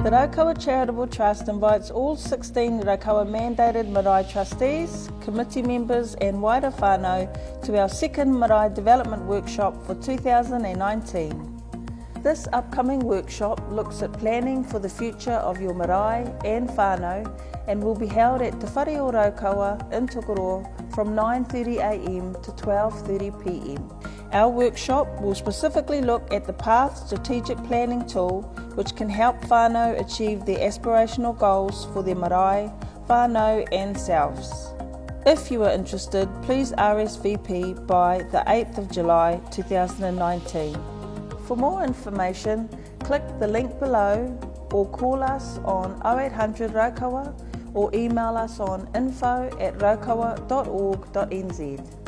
The Raukawa Charitable Trust invites all 16 Raukawa mandated Marae trustees, committee members and wider whānau to our second Marae Development Workshop for 2019. This upcoming workshop looks at planning for the future of your marae and whānau and will be held at Te Whare o Raukawa in Tokoroa from 9:30am to 12:30pm. Our workshop will specifically look at the PATH strategic planning tool which can help whānau achieve their aspirational goals for their marae, whānau and selves. If you are interested, please RSVP by the 8th of July 2019. For more information, click the link below or call us on 0800 Raukawa or email us on info@raukawa.org.nz.